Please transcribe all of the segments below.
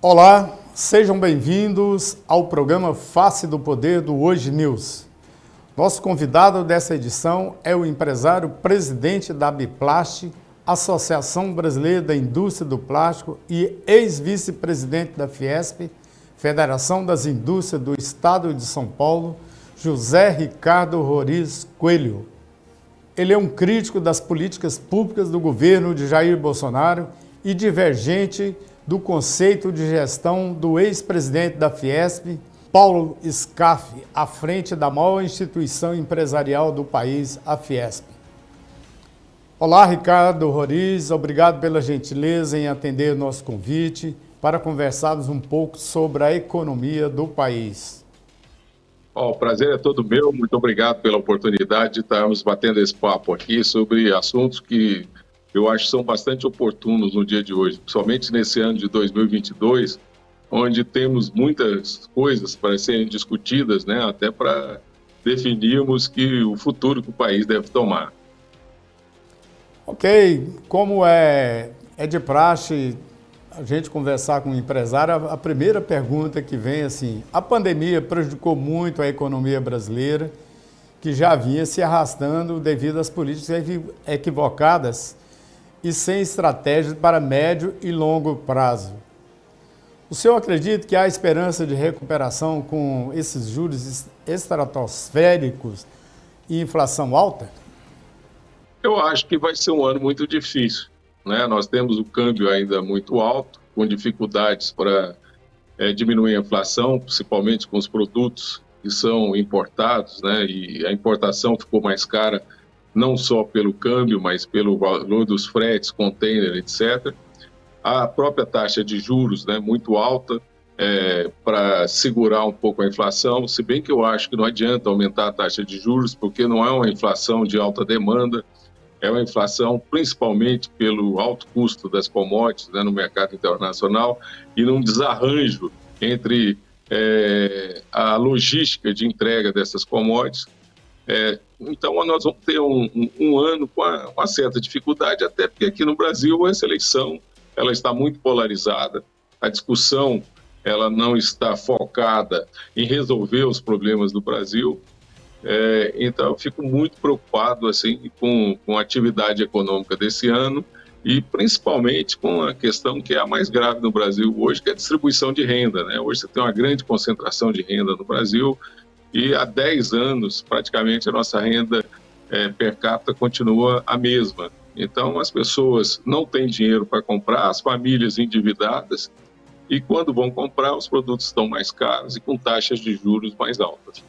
Olá, sejam bem-vindos ao programa Face do Poder do Hoje News. Nosso convidado dessa edição é o empresário presidente da Biplast, Associação Brasileira da Indústria do Plástico e ex-vice-presidente da Fiesp, Federação das Indústrias do Estado de São Paulo, José Ricardo Roriz Coelho. Ele é um crítico das políticas públicas do governo de Jair Bolsonaro e divergente do conceito de gestão do ex-presidente da Fiesp, Paulo Scaff, à frente da maior instituição empresarial do país, a Fiesp. Olá, Ricardo Roriz, obrigado pela gentileza em atender o nosso convite para conversarmos um pouco sobre a economia do país. O prazer é todo meu, muito obrigado pela oportunidade de estarmos batendo esse papo aqui sobre assuntos que eu acho que são bastante oportunos no dia de hoje, principalmente nesse ano de 2022, onde temos muitas coisas para serem discutidas, né, até para definirmos o futuro que o país deve tomar. Ok, como é de praxe a gente conversar com o empresário, a primeira pergunta que vem assim, a pandemia prejudicou muito a economia brasileira, que já vinha se arrastando devido às políticas equivocadas e sem estratégias para médio e longo prazo. O senhor acredita que há esperança de recuperação com esses juros estratosféricos e inflação alta? Eu acho que vai ser um ano muito difícil, né? Nós temos o câmbio ainda muito alto, com dificuldades para diminuir a inflação, principalmente com os produtos que são importados, né? E a importação ficou mais cara, não só pelo câmbio, mas pelo valor dos fretes, container, etc. A própria taxa de juros, né, muito alta, para segurar um pouco a inflação, se bem que eu acho que não adianta aumentar a taxa de juros, porque não é uma inflação de alta demanda, é uma inflação principalmente pelo alto custo das commodities, né, no mercado internacional e num desarranjo entre a logística de entrega dessas commodities. Então, nós vamos ter um ano com uma certa dificuldade, até porque aqui no Brasil essa eleição ela está muito polarizada, a discussão ela não está focada em resolver os problemas do Brasil. Então, eu fico muito preocupado assim, com a atividade econômica desse ano e principalmente com a questão que é a mais grave no Brasil hoje, que é a distribuição de renda, né? Hoje você tem uma grande concentração de renda no Brasil e há 10 anos, praticamente, a nossa renda per capita continua a mesma. Então, as pessoas não têm dinheiro para comprar, as famílias endividadas e quando vão comprar, os produtos estão mais caros e com taxas de juros mais altas.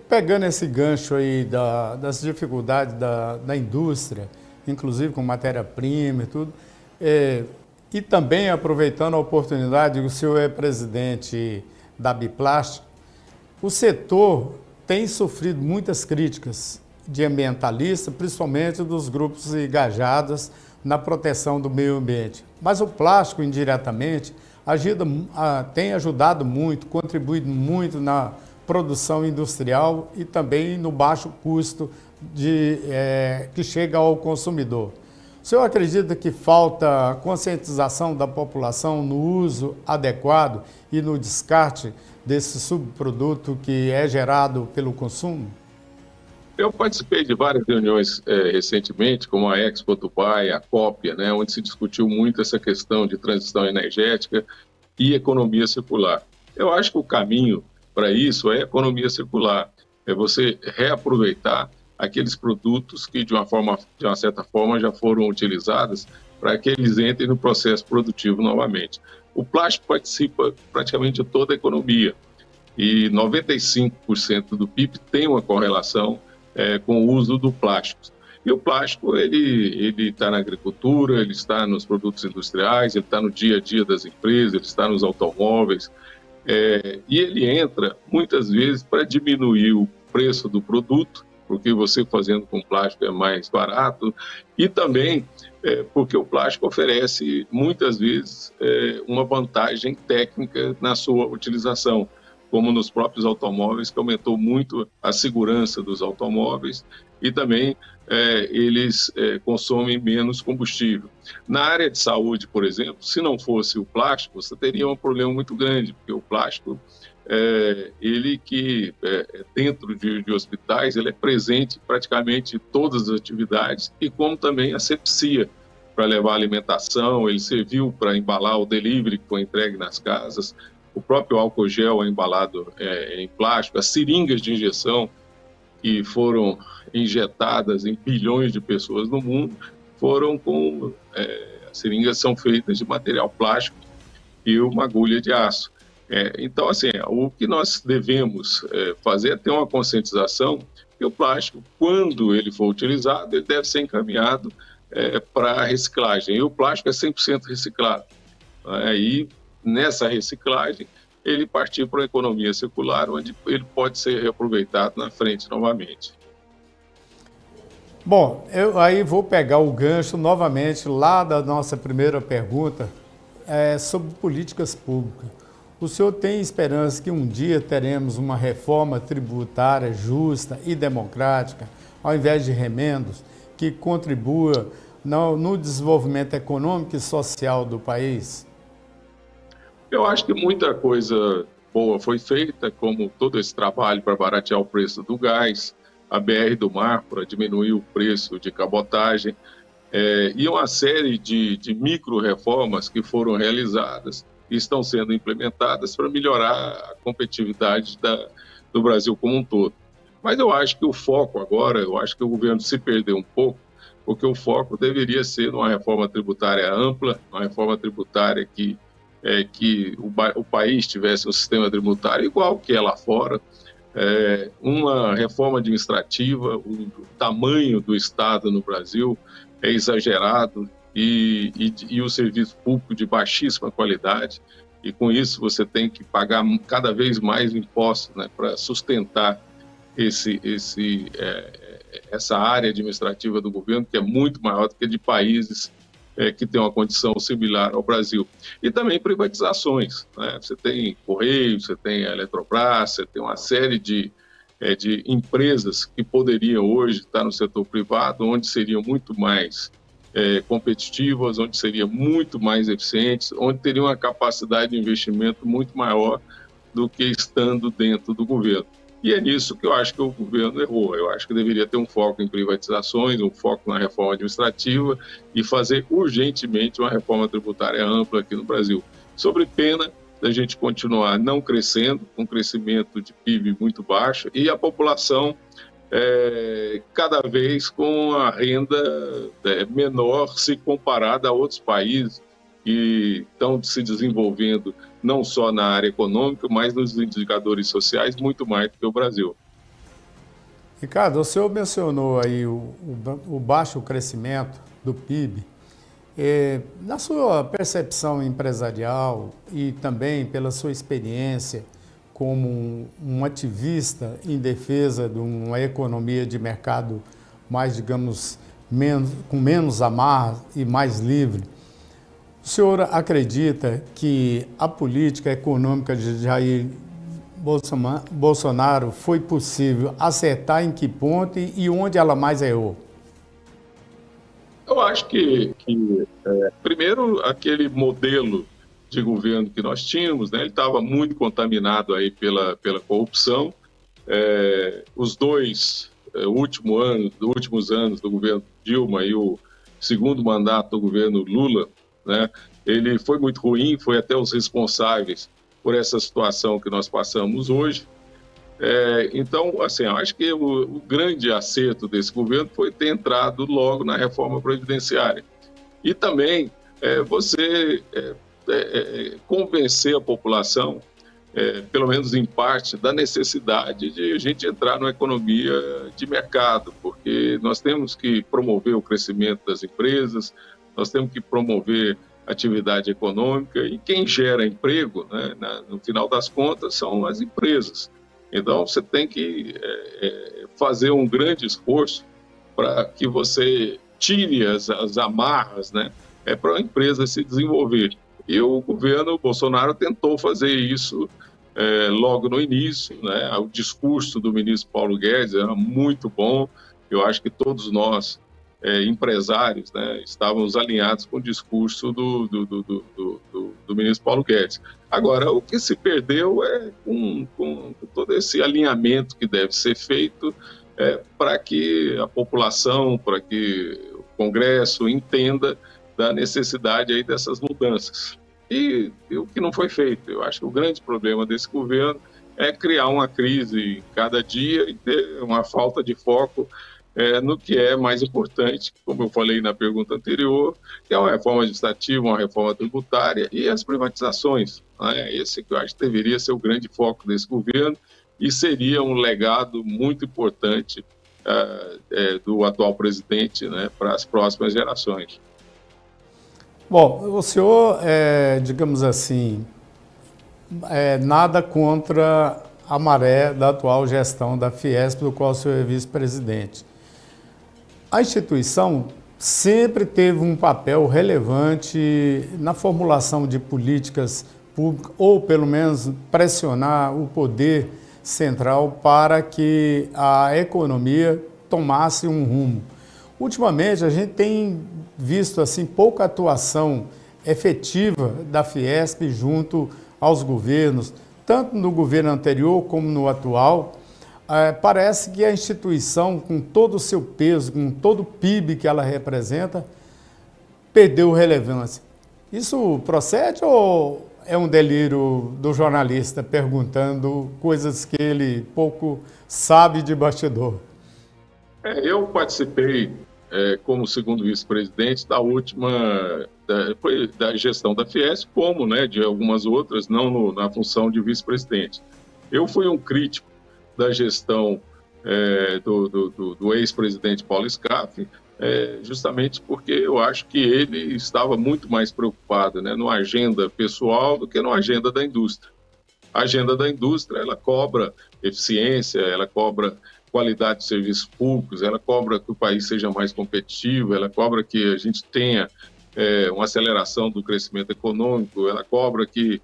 Pegando esse gancho aí das dificuldades da indústria, inclusive com matéria-prima e tudo, e também aproveitando a oportunidade que o senhor é presidente da Biplast, o setor tem sofrido muitas críticas de ambientalistas, principalmente dos grupos engajados na proteção do meio ambiente. Mas o plástico, indiretamente, tem ajudado muito, contribuído muito na produção industrial e também no baixo custo que chega ao consumidor. O senhor acredita que falta conscientização da população no uso adequado e no descarte desse subproduto que é gerado pelo consumo? Eu participei de várias reuniões recentemente, como a Expo Dubai, a COP, né, onde se discutiu muito essa questão de transição energética e economia circular. Eu acho que o caminho para isso é economia circular, é você reaproveitar aqueles produtos que de uma certa forma já foram utilizados para que eles entrem no processo produtivo novamente. O plástico participa praticamente de toda a economia e 95% do PIB tem uma correlação com o uso do plástico. E o plástico ele está na agricultura, ele está nos produtos industriais, ele está no dia a dia das empresas, ele está nos automóveis, e ele entra muitas vezes para diminuir o preço do produto, porque você fazendo com plástico é mais barato, e também porque o plástico oferece muitas vezes uma vantagem técnica na sua utilização. como nos próprios automóveis, que aumentou muito a segurança dos automóveis e também eles consomem menos combustível. Na área de saúde, por exemplo, se não fosse o plástico, você teria um problema muito grande, porque o plástico, dentro de hospitais, ele é presente praticamente em todas as atividades, e como também a asepsia, para levar alimentação, ele serviu para embalar o delivery que foi entregue nas casas, o próprio álcool gel é embalado em plástico, as seringas de injeção que foram injetadas em bilhões de pessoas no mundo, as seringas são feitas de material plástico e uma agulha de aço. Então, assim, o que nós devemos fazer é ter uma conscientização que o plástico, quando ele for utilizado, ele deve ser encaminhado para a reciclagem. E o plástico é 100% reciclado. E nessa reciclagem, ele partir para a economia circular, onde ele pode ser reaproveitado na frente novamente. Bom, eu aí vou pegar o gancho novamente lá da nossa primeira pergunta sobre políticas públicas. O senhor tem esperança que um dia teremos uma reforma tributária justa e democrática, ao invés de remendos, que contribua no desenvolvimento econômico e social do país? Eu acho que muita coisa boa foi feita, como todo esse trabalho para baratear o preço do gás, a BR do Mar para diminuir o preço de cabotagem, e uma série de micro-reformas que foram realizadas e estão sendo implementadas para melhorar a competitividade do Brasil como um todo. Mas eu acho que o foco agora, eu acho que o governo se perdeu um pouco, porque o foco deveria ser numa reforma tributária ampla, uma reforma tributária que o país tivesse um sistema tributário igual que é lá fora, uma reforma administrativa. O tamanho do Estado no Brasil é exagerado e o serviço público de baixíssima qualidade, e com isso você tem que pagar cada vez mais impostos, né, para sustentar essa área administrativa do governo, que é muito maior do que de países que têm uma condição similar ao Brasil. E também privatizações, né? Você tem Correios, você tem a Eletrobras, você tem uma série de empresas que poderiam hoje estar no setor privado, onde seriam muito mais competitivas, onde seriam muito mais eficientes, onde teriam uma capacidade de investimento muito maior do que estando dentro do governo. E é nisso que eu acho que o governo errou. Eu acho que deveria ter um foco em privatizações, um foco na reforma administrativa e fazer urgentemente uma reforma tributária ampla aqui no Brasil. Sobre pena da gente continuar não crescendo, com um crescimento de PIB muito baixo, e a população cada vez com a renda menor se comparada a outros países que estão se desenvolvendo não só na área econômica, mas nos indicadores sociais, muito mais do que o Brasil. Ricardo, o senhor mencionou aí o baixo crescimento do PIB. Na sua percepção empresarial e também pela sua experiência como um ativista em defesa de uma economia de mercado mais, digamos, com menos amarras e mais livre, o senhor acredita que a política econômica de Jair Bolsonaro foi possível acertar em que ponto e onde ela mais errou? Eu acho que primeiro, aquele modelo de governo que nós tínhamos, né, ele estava muito contaminado aí pela corrupção. Os dois últimos anos do governo Dilma e o segundo mandato do governo Lula, né, ele foi muito ruim, foi até os responsáveis por essa situação que nós passamos hoje. Então, assim, eu acho que o grande acerto desse governo foi ter entrado logo na reforma previdenciária. E também você convencer a população, pelo menos em parte, da necessidade de a gente entrar numa economia de mercado, porque nós temos que promover o crescimento das empresas, nós temos que promover atividade econômica, e quem gera emprego, né, no final das contas, são as empresas. Então, você tem que fazer um grande esforço para que você tire as amarras, né, para a empresa se desenvolver. E o governo Bolsonaro tentou fazer isso logo no início, né? O discurso do ministro Paulo Guedes era muito bom. Eu acho que todos nós, empresários, né, estávamos alinhados com o discurso do ministro Paulo Guedes. Agora, o que se perdeu é com todo esse alinhamento que deve ser feito para que a população, para que o Congresso entenda da necessidade aí dessas mudanças. E o que não foi feito? Eu acho que o grande problema desse governo é criar uma crise cada dia e ter uma falta de foco no que é mais importante, como eu falei na pergunta anterior, que é uma reforma administrativa, uma reforma tributária e as privatizações. Né? Esse que eu acho que deveria ser o grande foco desse governo e seria um legado muito importante do atual presidente, né, para as próximas gerações. Bom, o senhor, digamos assim, nada contra a maré da atual gestão da Fiesp, do qual o senhor é vice-presidente. A instituição sempre teve um papel relevante na formulação de políticas públicas, ou pelo menos pressionar o poder central para que a economia tomasse um rumo. Ultimamente, a gente tem visto assim pouca atuação efetiva da Fiesp junto aos governos, tanto no governo anterior como no atual. Parece que a instituição, com todo o seu peso, com todo o PIB que ela representa, perdeu relevância. Isso procede ou é um delírio do jornalista perguntando coisas que ele pouco sabe de bastidor? Eu participei como segundo vice-presidente da última da gestão da Fiesp, como, né, de algumas outras, não na função de vice-presidente. Eu fui um crítico da gestão do ex-presidente Paulo Scaff, justamente porque eu acho que ele estava muito mais preocupado, né, numa agenda pessoal do que numa agenda da indústria. A agenda da indústria, ela cobra eficiência, ela cobra qualidade de serviços públicos, ela cobra que o país seja mais competitivo, ela cobra que a gente tenha uma aceleração do crescimento econômico, ela cobra que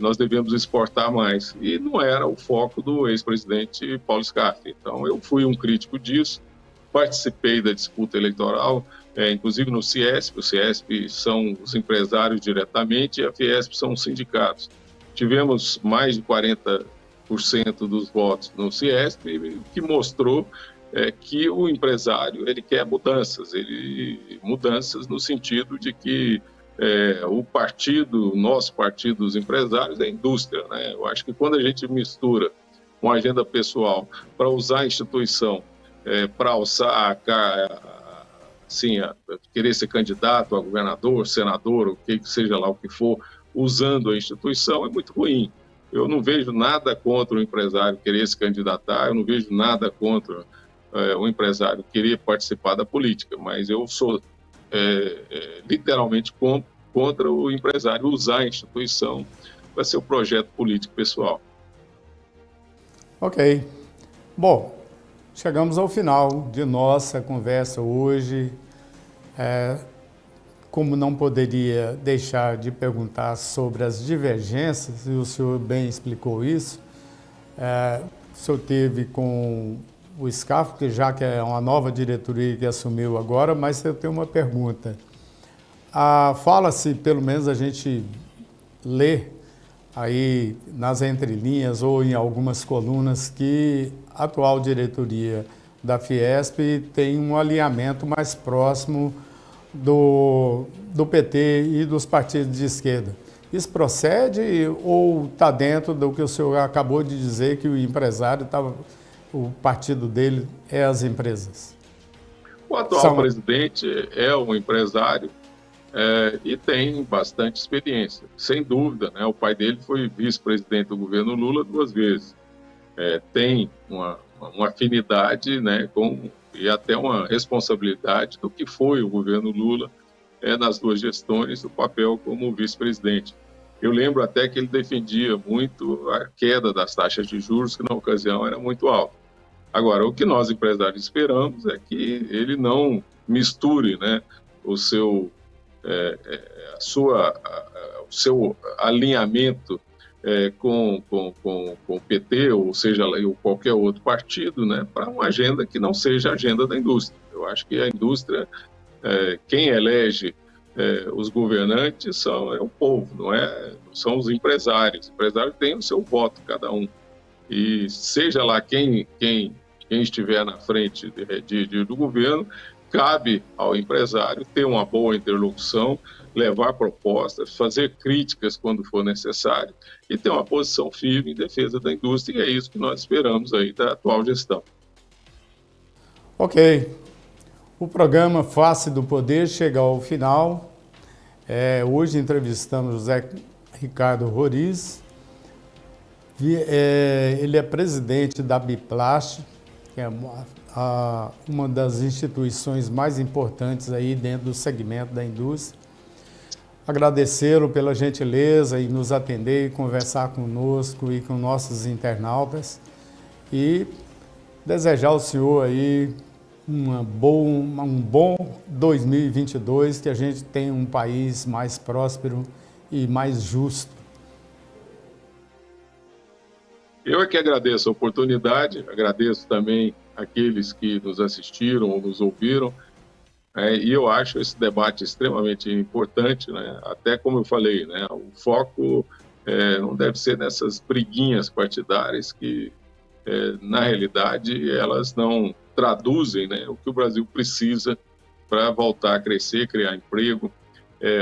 nós devemos exportar mais. E não era o foco do ex-presidente Paulo Scaff. Então, eu fui um crítico disso, participei da disputa eleitoral, inclusive no Ciesp. O Ciesp são os empresários diretamente e a Fiesp são os sindicatos. Tivemos mais de 40% dos votos no Ciesp, que mostrou que o empresário ele quer mudanças, mudanças no sentido de que o nosso partido dos empresários é a indústria, né? Eu acho que quando a gente mistura uma agenda pessoal para usar a instituição para alçar querer ser candidato a governador, senador, o que seja lá o que for, usando a instituição, é muito ruim. Eu não vejo nada contra o empresário querer se candidatar, eu não vejo nada contra o empresário querer participar da política, mas eu sou literalmente contra o empresário usar a instituição para seu projeto político pessoal. Ok. Bom, chegamos ao final de nossa conversa hoje. Como não poderia deixar de perguntar sobre as divergências, e o senhor bem explicou isso, o senhor teve com o Scaff, que já que é uma nova diretoria que assumiu agora, mas eu tenho uma pergunta. Fala-se, pelo menos a gente lê aí nas entrelinhas ou em algumas colunas, que a atual diretoria da Fiesp tem um alinhamento mais próximo do PT e dos partidos de esquerda. Isso procede ou está dentro do que o senhor acabou de dizer, que o empresário o partido dele é as empresas? O atual presidente é um empresário e tem bastante experiência, sem dúvida, né? O pai dele foi vice-presidente do governo Lula 2 vezes. Tem uma afinidade, né, e até uma responsabilidade do que foi o governo Lula nas 2 gestões, o papel como vice-presidente. Eu lembro até que ele defendia muito a queda das taxas de juros, que na ocasião era muito alta. Agora, o que nós empresários esperamos é que ele não misture, né, o seu alinhamento com o PT, ou seja, ou qualquer outro partido, né, para uma agenda que não seja a agenda da indústria. Eu acho que a indústria, quem elege os governantes é o povo, não são os empresários. Os empresários têm o seu voto, cada um. E seja lá quem estiver na frente do governo, cabe ao empresário ter uma boa interlocução, levar propostas, fazer críticas quando for necessário e ter uma posição firme em defesa da indústria, e é isso que nós esperamos aí da atual gestão. Ok. O programa Face do Poder chega ao final. Hoje entrevistamos José Ricardo Roriz. Ele é presidente da Biplast, que é uma das instituições mais importantes aí dentro do segmento da indústria. Agradecê-lo pela gentileza em nos atender e conversar conosco e com nossos internautas e desejar ao senhor aí um bom 2022, que a gente tenha um país mais próspero e mais justo. Eu é que agradeço a oportunidade, agradeço também aqueles que nos assistiram ou nos ouviram, e eu acho esse debate extremamente importante, né? Até como eu falei, né? O foco não deve ser nessas briguinhas partidárias que, na realidade, elas não traduzem, né, o que o Brasil precisa para voltar a crescer, criar emprego,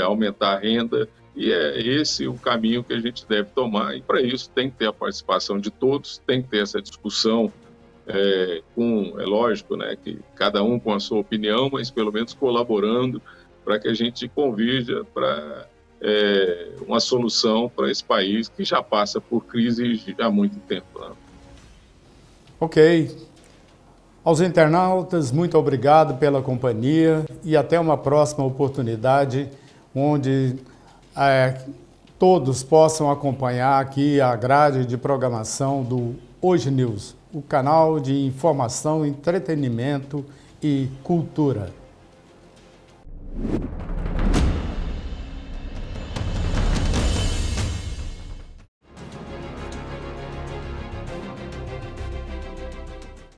aumentar a renda. E é esse o caminho que a gente deve tomar, e para isso tem que ter a participação de todos, tem que ter essa discussão, é lógico, né, que cada um com a sua opinião, mas pelo menos colaborando para que a gente convirja para uma solução para esse país que já passa por crise há muito tempo, né? Ok. Aos internautas, muito obrigado pela companhia e até uma próxima oportunidade, onde todos possam acompanhar aqui a grade de programação do Hoje News, o canal de informação, entretenimento e cultura.